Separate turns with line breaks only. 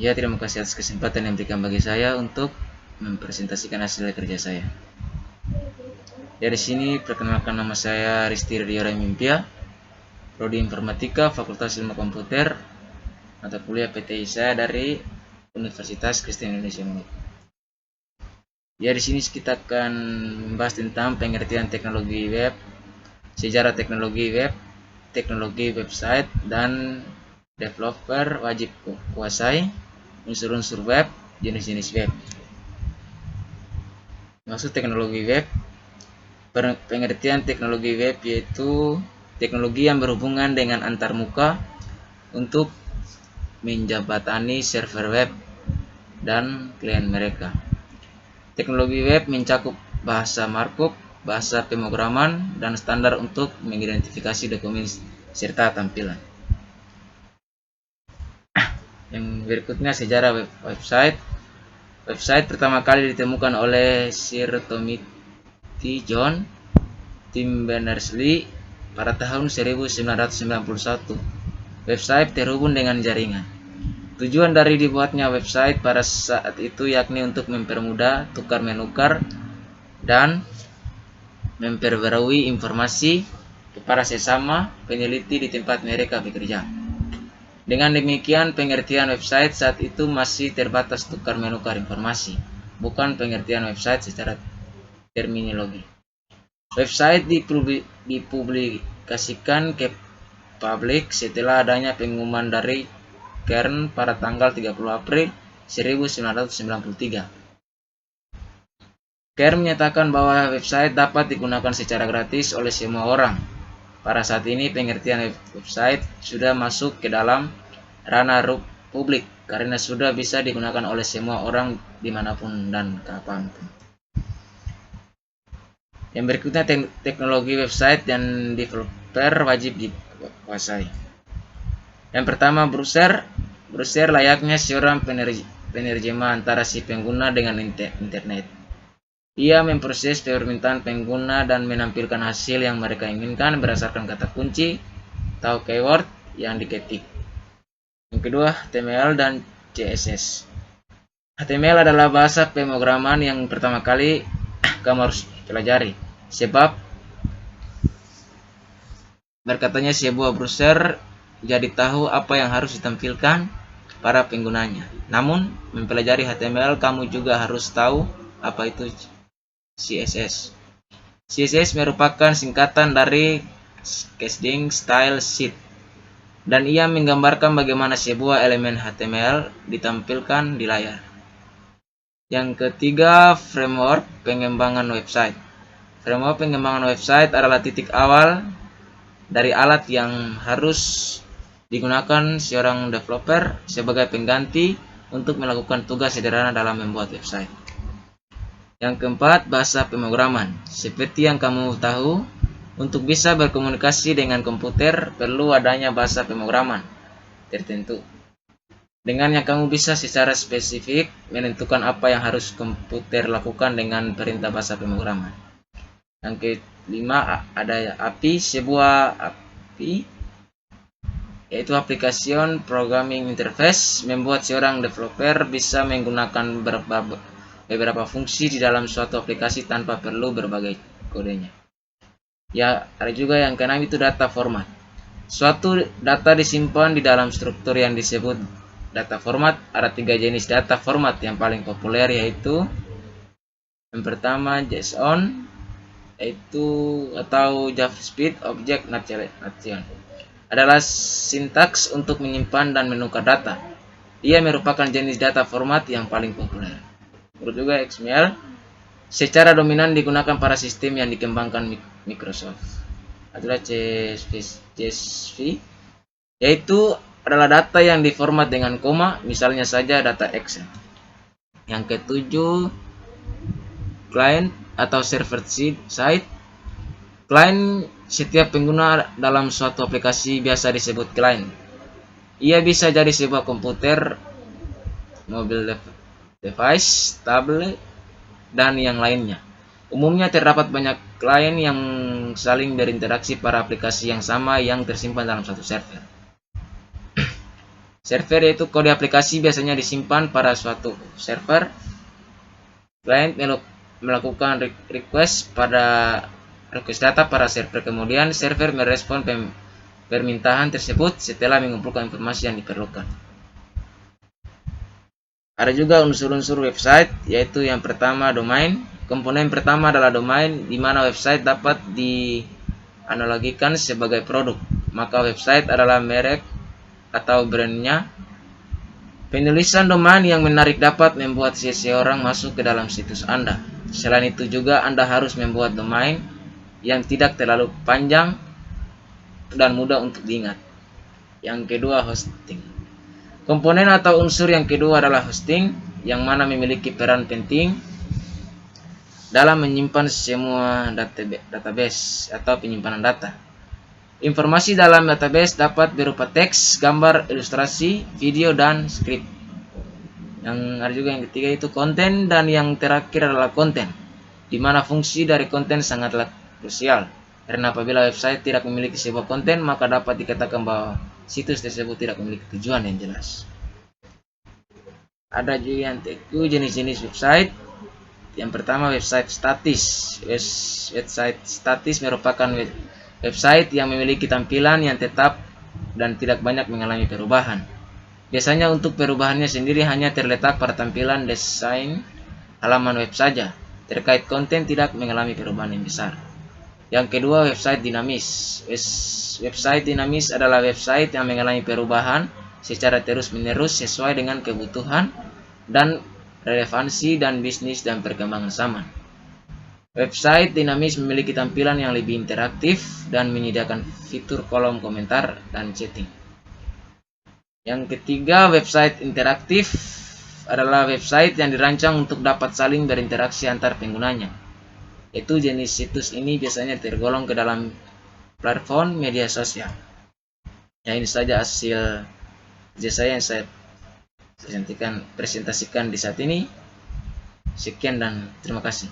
Ya, terima kasih atas kesempatan yang diberikan bagi saya untuk mempresentasikan hasil kerja saya. Dari sini perkenalkan, nama saya Risti Riora Mimpia, Prodi Informatika, Fakultas Ilmu Komputer, mata kuliah PTI saya dari Universitas Kristen Indonesia Unggul. Ya, di sini kita akan membahas tentang pengertian teknologi web, sejarah teknologi web, teknologi website, dan developer wajib kuasai, unsur-unsur web, jenis-jenis web. Maksud teknologi web, pengertian teknologi web yaitu teknologi yang berhubungan dengan antarmuka untuk menjembatani server web dan klien mereka. Teknologi web mencakup bahasa markup, bahasa pemrograman, dan standar untuk mengidentifikasi dokumen serta tampilan. Yang berikutnya sejarah website. Website pertama kali ditemukan oleh Sir Timothy John Tim Berners-Lee pada tahun 1991. Website terhubung dengan jaringan. Tujuan dari dibuatnya website pada saat itu yakni untuk mempermudah tukar-menukar dan memperbarui informasi kepada sesama peneliti di tempat mereka bekerja. Dengan demikian, pengertian website saat itu masih terbatas tukar-menukar informasi, bukan pengertian website secara terminologi. Website dipublikasikan ke publik setelah adanya pengumuman dari Kern pada tanggal 30 April 1993. Kern menyatakan bahwa website dapat digunakan secara gratis oleh semua orang. Pada saat ini pengertian website sudah masuk ke dalam ranah publik karena sudah bisa digunakan oleh semua orang dimanapun dan kapanpun. Yang berikutnya teknologi website dan developer wajib dikuasai. Yang pertama, browser. Browser layaknya seorang penerjemah antara si pengguna dengan internet. Ia memproses permintaan pengguna dan menampilkan hasil yang mereka inginkan berdasarkan kata kunci atau keyword yang diketik. Yang kedua, HTML dan CSS. HTML adalah bahasa pemrograman yang pertama kali kamu harus pelajari, sebab berkatanya sebuah browser jadi tahu apa yang harus ditampilkan para penggunanya. Namun, mempelajari HTML kamu juga harus tahu apa itu CSS. CSS merupakan singkatan dari Casting Style Sheet, dan ia menggambarkan bagaimana sebuah elemen HTML ditampilkan di layar. Yang ketiga, framework pengembangan website. Framework pengembangan website adalah titik awal dari alat yang harus digunakan seorang developer sebagai pengganti untuk melakukan tugas sederhana dalam membuat website. Yang keempat, bahasa pemrograman. Seperti yang kamu tahu, untuk bisa berkomunikasi dengan komputer perlu adanya bahasa pemrograman tertentu. Dengannya kamu bisa secara spesifik menentukan apa yang harus komputer lakukan dengan perintah bahasa pemrograman. Yang kelima, ada API. Sebuah API yaitu Application Programming Interface, membuat seorang developer bisa menggunakan beberapa fungsi di dalam suatu aplikasi tanpa perlu berbagai kodenya. Ya, ada juga yang keenam, itu data format. Suatu data disimpan di dalam struktur yang disebut data format. Ada 3 jenis data format yang paling populer, yaitu yang pertama JSON, yaitu atau JavaScript Object Notation, adalah sintaks untuk menyimpan dan menukar data. Ia merupakan jenis data format yang paling populer. Menurut juga XML, secara dominan digunakan para sistem yang dikembangkan Microsoft. Adalah CSV, yaitu adalah data yang diformat dengan koma, misalnya saja data Excel. Yang ketujuh, client atau server side. Client, setiap pengguna dalam suatu aplikasi biasa disebut client. Ia bisa jadi sebuah komputer, mobile device, tablet, dan yang lainnya. Umumnya terdapat banyak klien yang saling berinteraksi pada aplikasi yang sama yang tersimpan dalam satu server. Server yaitu kode aplikasi biasanya disimpan pada suatu server. Client melakukan request data pada server, kemudian server merespon permintaan tersebut setelah mengumpulkan informasi yang diperlukan. Ada juga unsur-unsur website, yaitu yang pertama domain. Komponen pertama adalah domain, di mana website dapat dianalogikan sebagai produk. Maka website adalah merek atau brandnya. Penulisan domain yang menarik dapat membuat seseorang masuk ke dalam situs Anda. Selain itu juga Anda harus membuat domain yang tidak terlalu panjang dan mudah untuk diingat. Yang kedua, hosting. Komponen atau unsur yang kedua adalah hosting, yang mana memiliki peran penting dalam menyimpan semua database atau penyimpanan data. Informasi dalam database dapat berupa teks, gambar, ilustrasi, video, dan skrip. Yang ada juga yang ketiga itu konten, dan yang terakhir adalah konten, di mana fungsi dari konten sangatlah krusial. Karena apabila website tidak memiliki sebuah konten, maka dapat dikatakan bahwa situs tersebut tidak memiliki tujuan yang jelas. Ada juga yang jenis-jenis website. Yang pertama, website statis. Website statis merupakan website yang memiliki tampilan yang tetap dan tidak banyak mengalami perubahan. Biasanya untuk perubahannya sendiri hanya terletak pada tampilan desain halaman web saja. Terkait konten tidak mengalami perubahan yang besar. Yang kedua, website dinamis. Website dinamis adalah website yang mengalami perubahan secara terus-menerus sesuai dengan kebutuhan dan relevansi dan bisnis dan perkembangan zaman. Website dinamis memiliki tampilan yang lebih interaktif dan menyediakan fitur kolom komentar dan chatting. Yang ketiga, website interaktif adalah website yang dirancang untuk dapat saling berinteraksi antar penggunanya. Itu jenis situs ini biasanya tergolong ke dalam platform media sosial. Ya, ini saja hasil kerja saya yang saya presentasikan di saat ini. Sekian dan terima kasih.